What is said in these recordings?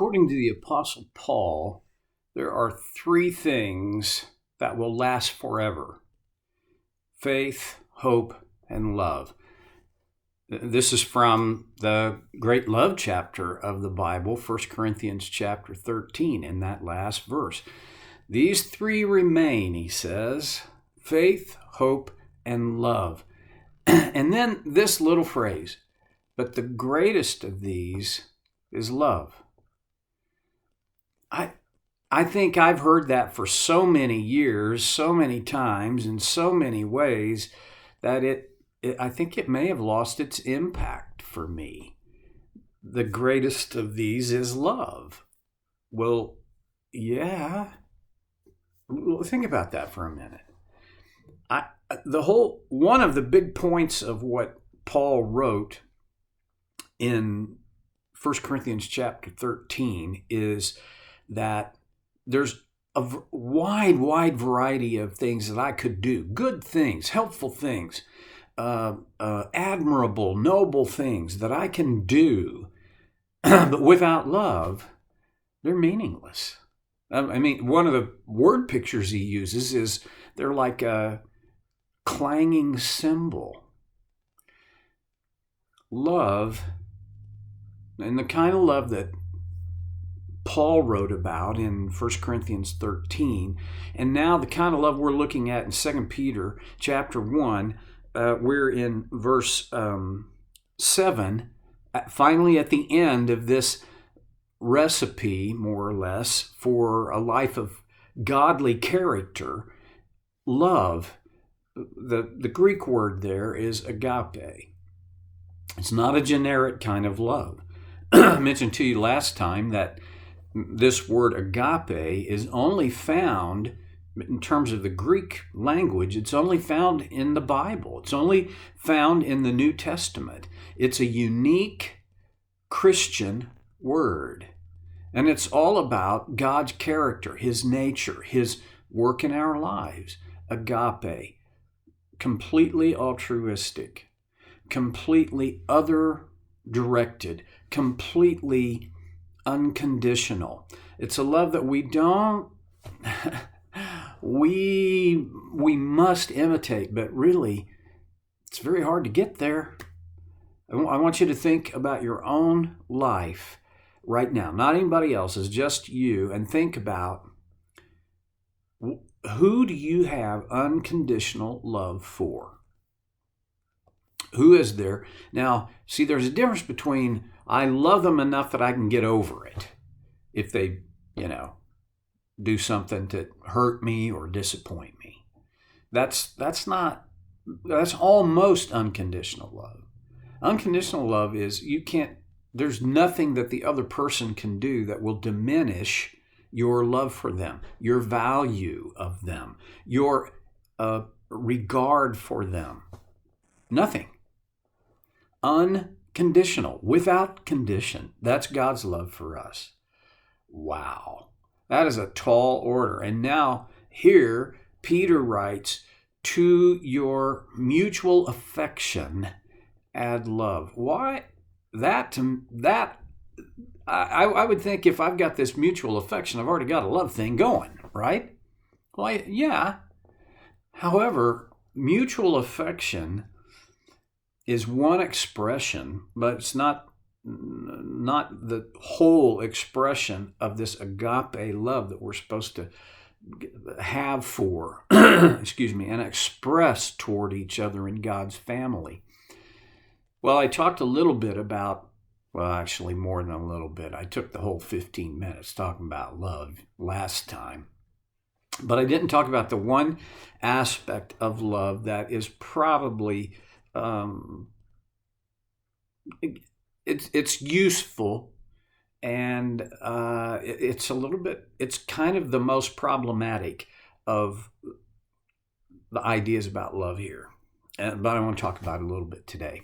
according to the Apostle Paul, there are three things that will last forever: faith, hope, and love. This is from the great love chapter of the Bible, 1 Corinthians chapter 13, in that last verse. These three remain, he says: faith, hope, and love. And then this little phrase, but the greatest of these is love. I think I've heard that for so many years, so many times, in so many ways, that I think it may have lost its impact for me. The greatest of these is love. Well, yeah. Think about that for a minute. One of the big points of what Paul wrote in 1 Corinthians chapter 13 is that there's a wide variety of things that I could do. Good things, helpful things, admirable, noble things that I can do. But without love, they're meaningless. I mean, one of the word pictures he uses is they're like a clanging cymbal. Love, and the kind of love that Paul wrote about in 1 Corinthians 13, and now the kind of love we're looking at in 2 Peter chapter 1, we're in verse 7, finally at the end of this recipe, more or less, for a life of godly character. Love, the Greek word there is agape. It's not a generic kind of love. I mentioned to you last time that this word agape is only found, in terms of the Greek language, it's only found in the Bible. It's only found in the New Testament. It's a unique Christian word. And it's all about God's character, His nature, His work in our lives. Agape, completely altruistic, completely other-directed, completely unconditional. It's a love that we must imitate, but really, it's very hard to get there. I want you to think about your own life right now, not anybody else's, just you, and think about, who do you have unconditional love for? Who is there? Now, see, there's a difference between I love them enough that I can get over it if they, do something to hurt me or disappoint me. That's almost unconditional love. Unconditional love is there's nothing that the other person can do that will diminish your love for them, your value of them, your regard for them. Nothing. Unconditional, without condition. That's God's love for us. Wow. That is a tall order. And now here, Peter writes, to your mutual affection add love. Why? I would think if I've got this mutual affection, I've already got a love thing going, right? Well, yeah. However, mutual affection is one expression, but it's not the whole expression of this agape love that we're supposed to have for, and express toward each other in God's family. Well, I talked a little bit about, well, actually more than a little bit. I took the whole 15 minutes talking about love last time. But I didn't talk about the one aspect of love that is probably it's useful, and it's kind of the most problematic of the ideas about love here. But I want to talk about it a little bit today.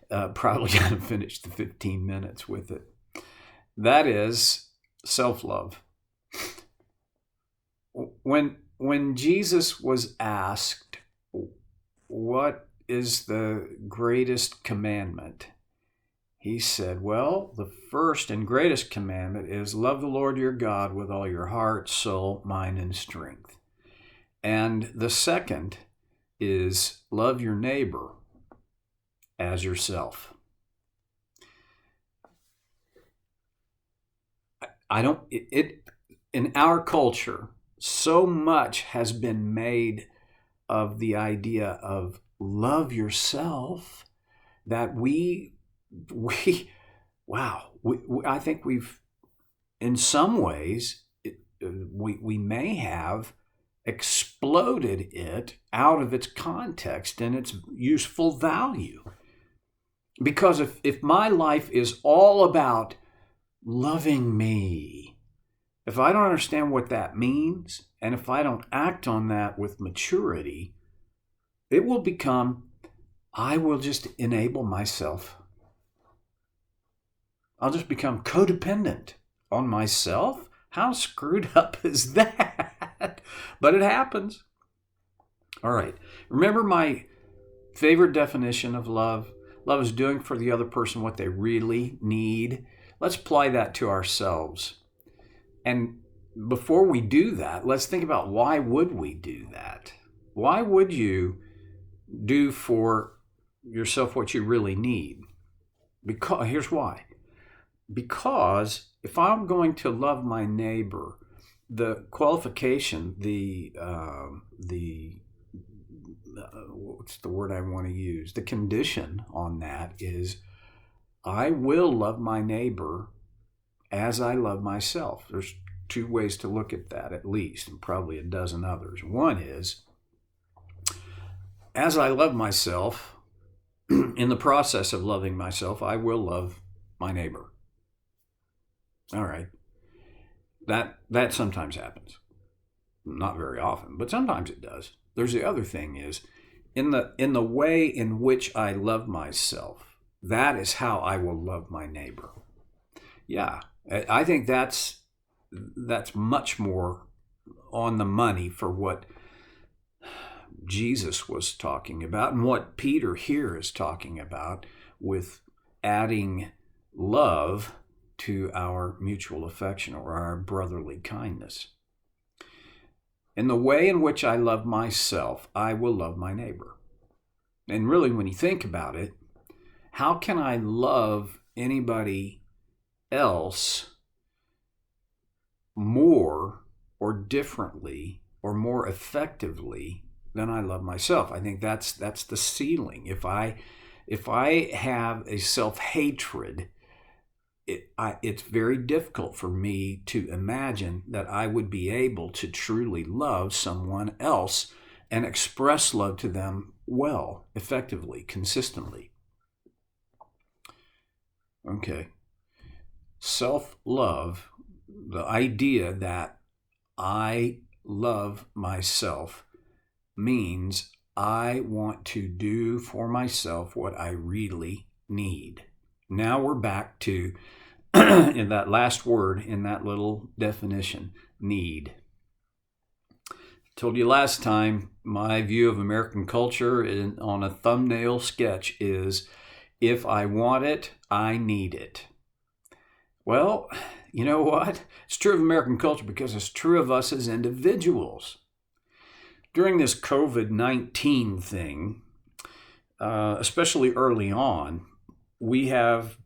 Probably going to finish the 15 minutes with it. That is self-love. When Jesus was asked, what is the greatest commandment? he said, well, the first and greatest commandment is love the Lord your God with all your heart, soul, mind, and strength. And the second is love your neighbor as yourself. In our culture, so much has been made of the idea of love yourself that I think we've, in some ways, we may have exploded it out of its context and its useful value. Because if my life is all about loving me, if I don't understand what that means, and if I don't act on that with maturity, it will become, I will just enable myself. I'll just become codependent on myself. How screwed up is that? But it happens. All right. Remember my favorite definition of love? Love is doing for the other person what they really need. Let's apply that to ourselves. And before we do that, let's think about, why would we do that? Why would you do for yourself what you really need? Because here's why. Because if I'm going to love my neighbor, the qualification, what's the word I want to use? The condition on that is, I will love my neighbor as I love myself. There's two ways to look at that, at least, and probably a dozen others. One is, as I love myself, in the process of loving myself, I will love my neighbor. All right. That sometimes happens. Not very often, but sometimes it does. There's the other thing is, in the way in which I love myself, that is how I will love my neighbor. Yeah, I think that's much more on the money for what Jesus was talking about and what Peter here is talking about with adding love to our mutual affection or our brotherly kindness. In the way in which I love myself, I will love my neighbor. And really, when you think about it, how can I love anybody else more or differently or more effectively than I love myself? I think that's the ceiling. If I have a self-hatred, it's very difficult for me to imagine that I would be able to truly love someone else and express love to them well, effectively, consistently. Okay. Self-love, the idea that I love myself, means I want to do for myself what I really need. Now we're back to in that last word in that little definition, need. I told you last time, my view of American culture on a thumbnail sketch is, if I want it, I need it. Well, you know what? It's true of American culture because it's true of us as individuals. During this COVID-19 thing, especially early on, we have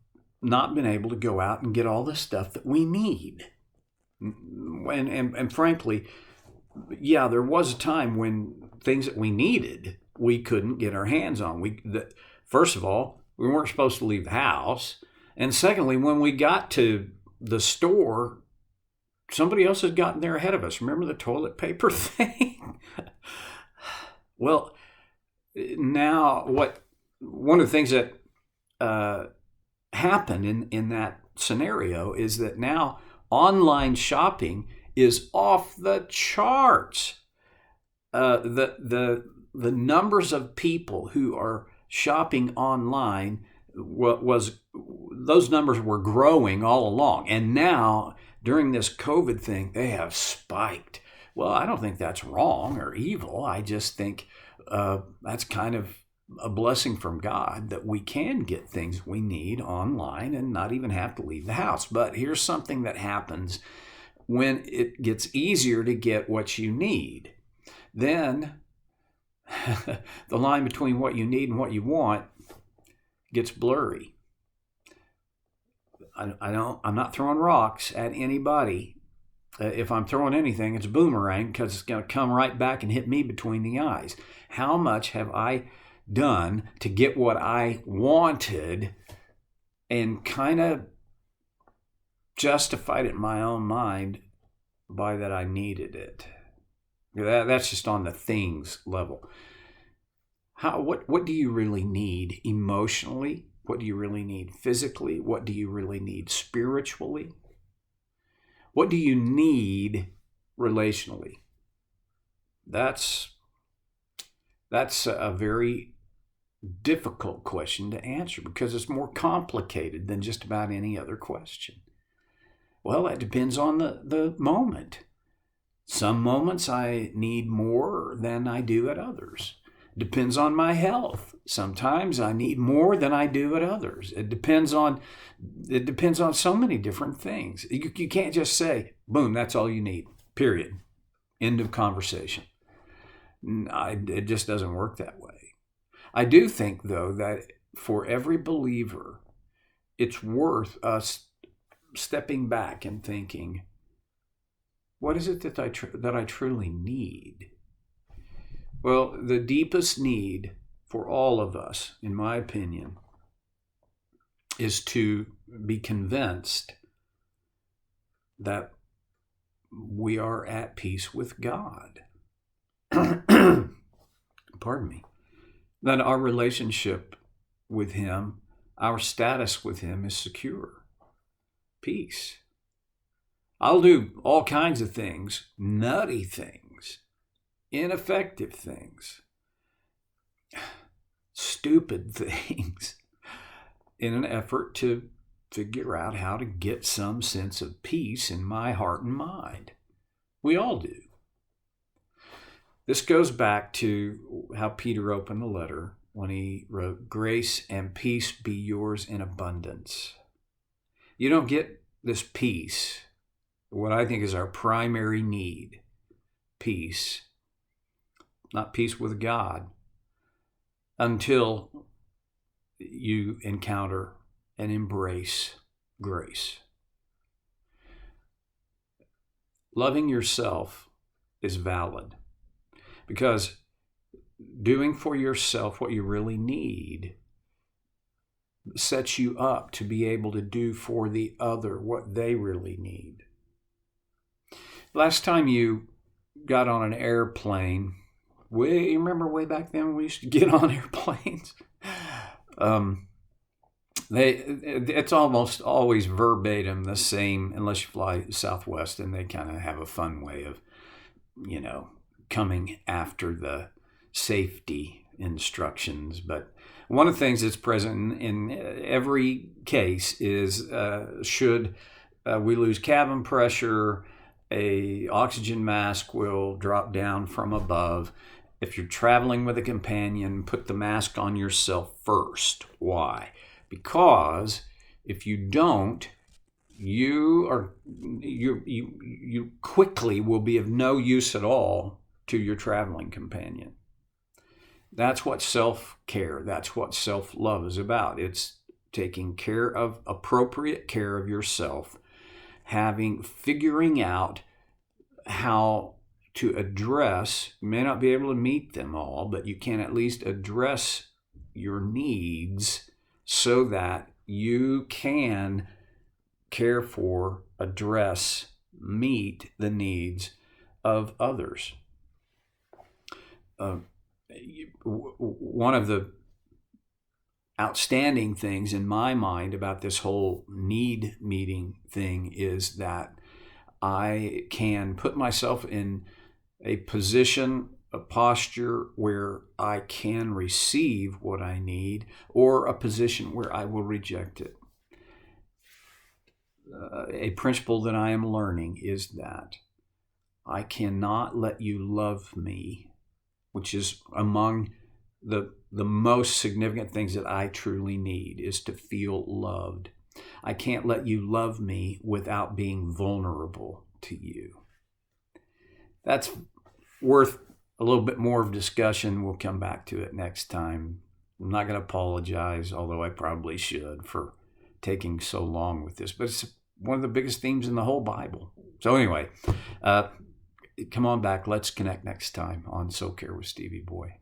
not been able to go out and get all the stuff that we need. And frankly, yeah, there was a time when things that we needed, we couldn't get our hands on. First of all, we weren't supposed to leave the house. And secondly, when we got to the store, somebody else had gotten there ahead of us. Remember the toilet paper thing? Well, now one of the things that happened in that scenario is that now online shopping is off the charts. The numbers of people who are shopping online those numbers were growing all along, and now during this COVID thing they have spiked. Well, I don't think that's wrong or evil. I just think that's kind of a blessing from God that we can get things we need online and not even have to leave the house. But here's something that happens when it gets easier to get what you need. Then the line between what you need and what you want gets blurry. I'm not throwing rocks at anybody. If I'm throwing anything, it's a boomerang, because it's going to come right back and hit me between the eyes. How much have I done to get what I wanted and kind of justified it in my own mind by that I needed it? That's just on the things level. What do you really need emotionally? What do you really need physically? What do you really need spiritually? What do you need relationally? That's a very difficult question to answer, because it's more complicated than just about any other question. Well, that depends on the moment. Some moments I need more than I do at others. Depends on my health. Sometimes I need more than I do at others. It depends on so many different things. You can't just say, boom, that's all you need, period. End of conversation. It just doesn't work that way. I do think, though, that for every believer, it's worth us stepping back and thinking, what is it that I truly need? Well, the deepest need for all of us, in my opinion, is to be convinced that we are at peace with God. Pardon me. That our relationship with Him, our status with Him is secure. Peace. I'll do all kinds of things, nutty things, ineffective things, stupid things, in an effort to figure out how to get some sense of peace in my heart and mind. We all do. This goes back to how Peter opened the letter when he wrote, "Grace and peace be yours in abundance." You don't get this peace, what I think is our primary need, peace, not peace with God, until you encounter and embrace grace. Loving yourself is valid, because doing for yourself what you really need sets you up to be able to do for the other what they really need. Last time you got on an airplane, you remember way back then when we used to get on airplanes? It's almost always verbatim the same, unless you fly Southwest, and they kind of have a fun way of, coming after the safety instructions. But one of the things that's present in every case is should we lose cabin pressure, a oxygen mask will drop down from above. If you're traveling with a companion, put the mask on yourself first. Why? Because if you don't, you quickly will be of no use at all to your traveling companion. That's what self-care, that's what self-love is about. It's taking appropriate care of yourself, figuring out how to address, you may not be able to meet them all, but you can at least address your needs so that you can care for, meet the needs of others. One of the outstanding things in my mind about this whole need meeting thing is that I can put myself in a position, a posture where I can receive what I need, or a position where I will reject it. A principle that I am learning is that I cannot let you love me, which is among the the most significant things that I truly need is to feel loved. I can't let you love me without being vulnerable to you. That's worth a little bit more of discussion. We'll come back to it next time. I'm not going to apologize, although I probably should, for taking so long with this. But it's one of the biggest themes in the whole Bible. So anyway, come on back. Let's connect next time on So Care with Stevie Boy.